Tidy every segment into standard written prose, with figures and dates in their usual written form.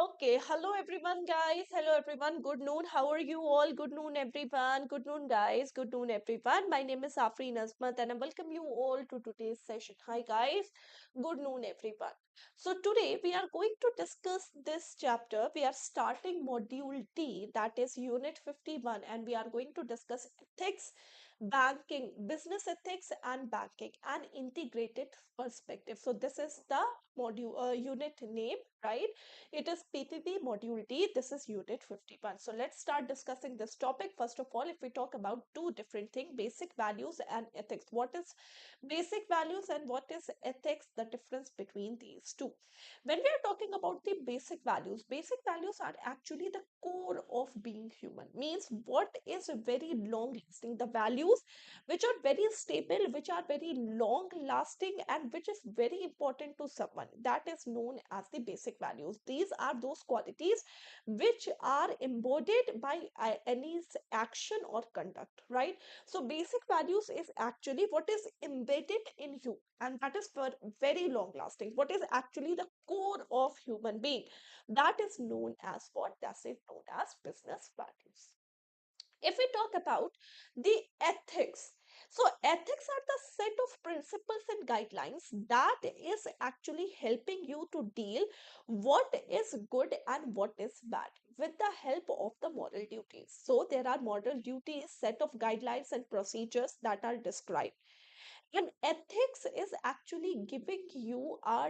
Okay, hello everyone, guys. Hello everyone. Good noon. How are you all? Good noon, everyone. Good noon, guys. Good noon, everyone. My name is Afreen Azmat, and I welcome you all to today's session. Hi, guys. Good noon, everyone. So, today we are going to discuss this chapter. We are starting module D, that is Unit 51, and we are going to discuss ethics, banking, business ethics, and banking, and integrated perspective. So, this is the unit name, right? It is PPB module D. This is unit 51. So let's start discussing this topic. First of all, if we talk about two different things, basic values and ethics. What is basic values and what is ethics? The difference between these two. When we are talking about the basic values are actually the core of being human. Means what is very long lasting. The values which are very stable, which are very long lasting, and which is very important to someone. That is known as the basic values. These are those qualities which are embodied by any action or conduct, right? So, basic values is actually what is embedded in you, and that is for very long lasting. What is actually the core of human being? That is known as what? That is known as business values. If we talk about the ethics, so ethics are the set of principles and guidelines that is actually helping you to deal what is good and what is bad with the help of the moral duties. So there are moral duties, set of guidelines and procedures that are described, and ethics is actually giving you a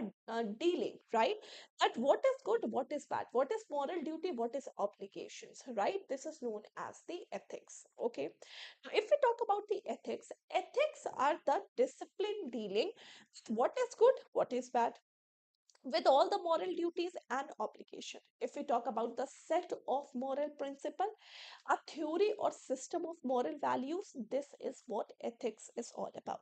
dealing, right? That what is good, what is bad, what is moral duty, what is obligations, right? This is known as the ethics. Okay, now if we talk about the ethics are the discipline dealing with what is good, what is bad, with all the moral duties and obligation. If we talk about the set of moral principle, a theory or system of moral values, this is what ethics is all about.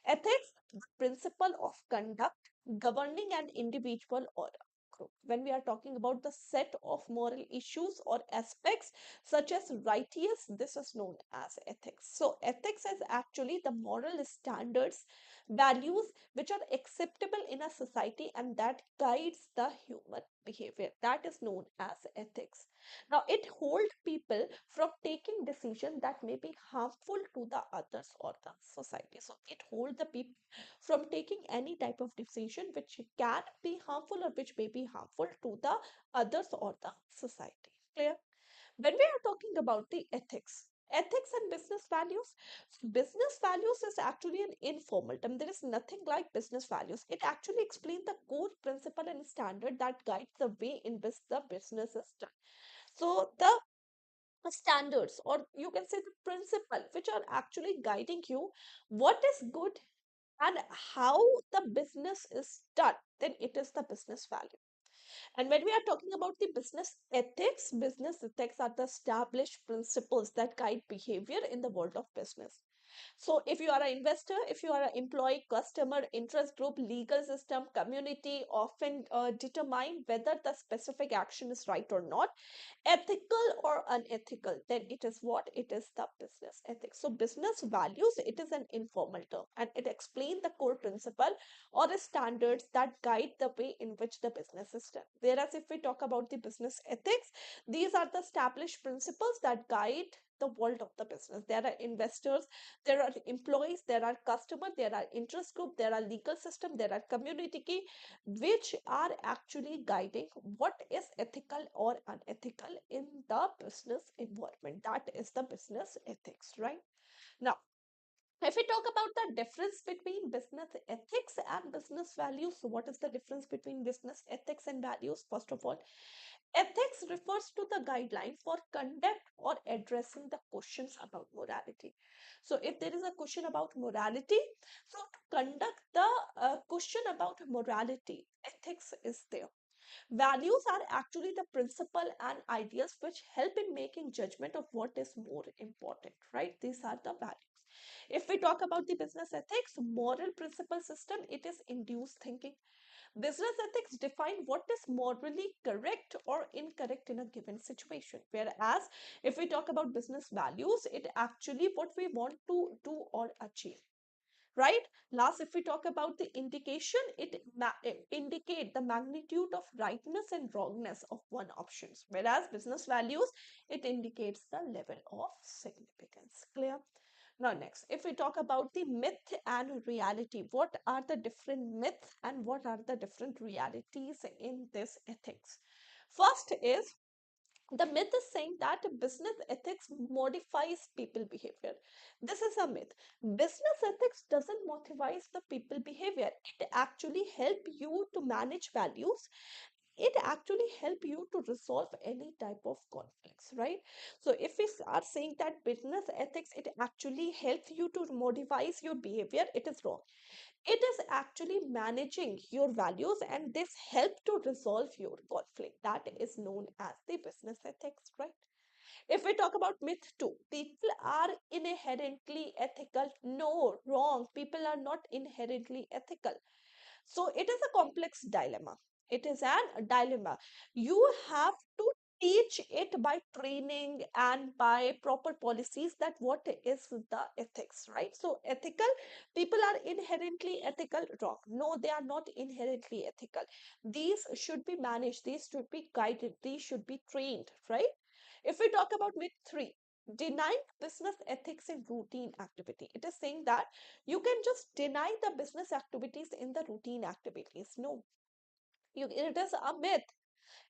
Ethics, the principle of conduct governing an individual or a group. When we are talking about the set of moral issues or aspects such as righteous, this is known as ethics. So, ethics is actually the moral standards, values which are acceptable in a society and that guides the human behavior. That is known as ethics. Now, it holds people from taking decisions that may be harmful to the others or the society. So, it holds the people from taking any type of decision which can be harmful or which may be harmful to the others or the society. Clear? When we are talking about the ethics and business values, business values is actually an informal term. There is nothing like business values. It actually explains the core principle and standard that guides the way in which the business is done. So the standards, or you can say the principle which are actually guiding you what is good and how the business is done, then it is the business value. And when we are talking about the business ethics are the established principles that guide behavior in the world of business. So if you are an investor, if you are an employee, customer, interest group, legal system, community often determine whether the specific action is right or not, ethical or unethical, then it is what? It is the business ethics. So business values, it is an informal term and it explains the core principle or the standards that guide the way in which the business is done. Whereas if we talk about the business ethics, these are the established principles that guide the world of the business. There are investors, there are employees, there are customers, there are interest group, there are legal system, there are community key, which are actually guiding what is ethical or unethical in the business environment. That is the business ethics, right? Now, if we talk about the difference between business ethics and business values, so what is the difference between business ethics and values? First of all, ethics refers to the guideline for conduct or addressing the questions about morality. So, if there is a question about morality, so to conduct the question about morality, ethics is there. Values are actually the principle and ideas which help in making judgment of what is more important, right? These are the values. If we talk about the business ethics, moral principle system, it is induced thinking. Business ethics define what is morally correct or incorrect in a given situation. Whereas if we talk about business values, it actually what we want to do or achieve. right? Last, if we talk about the indication, it indicate the magnitude of rightness and wrongness of one options, whereas business values, it indicates the level of significance. Clear? Now, next, if we talk about the myth and reality, what are the different myths and what are the different realities in this ethics? First is, the myth is saying that business ethics modifies people behavior. This is a myth. Business ethics doesn't modify the people behavior. It actually help you to manage values. It actually help you to resolve any type of conflicts, right? So if we are saying that business ethics, it actually helps you to modify your behavior, it is wrong. It is actually managing your values, and this help to resolve your conflict. That is known as the business ethics, right? If we talk about myth 2, people are inherently ethical. No, wrong. People are not inherently ethical. So it is a complex dilemma. It is an dilemma. You have to teach it by training and by proper policies, that what is the ethics, right? So ethical, people are inherently ethical. Wrong. No, they are not inherently ethical. These should be managed. These should be guided. These should be trained, right? If we talk about myth 3, denying business ethics in routine activity, it is saying that you can just deny the business activities in the routine activities. No, it is a myth.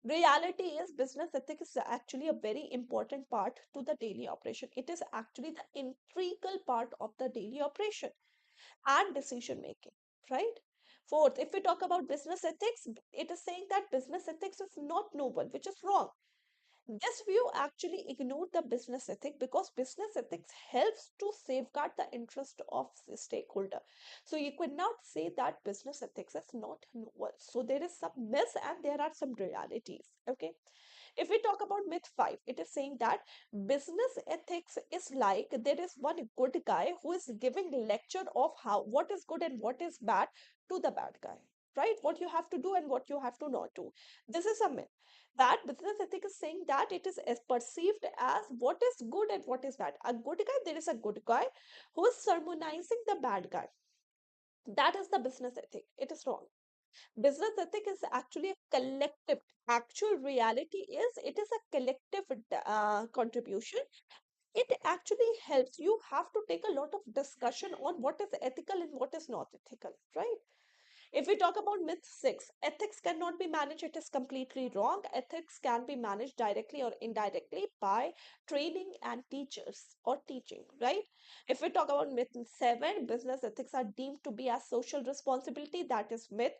Reality is business ethics is actually a very important part to the daily operation. It is actually the integral part of the daily operation and decision making, right? Fourth, if we talk about business ethics, it is saying that business ethics is not noble, which is wrong. This view actually ignored the business ethic, because business ethics helps to safeguard the interest of the stakeholder. So you could not say that business ethics is not novel. So there is some myths and there are some realities. Okay. If we talk about myth 5, it is saying that business ethics is like there is one good guy who is giving lecture of how what is good and what is bad to the bad guy. Right? What you have to do and what you have to not do. This is a myth. That business ethic is saying that it is as perceived as what is good and what is bad. A good guy, there is a good guy who is sermonizing the bad guy. That is the business ethic. It is wrong. Business ethic is actually a collective. Actual reality is it is a collective contribution. It actually helps. You have to take a lot of discussion on what is ethical and what is not ethical, right? If we talk about myth 6, ethics cannot be managed, it is completely wrong. Ethics can be managed directly or indirectly by training and teachers or teaching, right? If we talk about myth 7, business ethics are deemed to be a social responsibility. That is myth.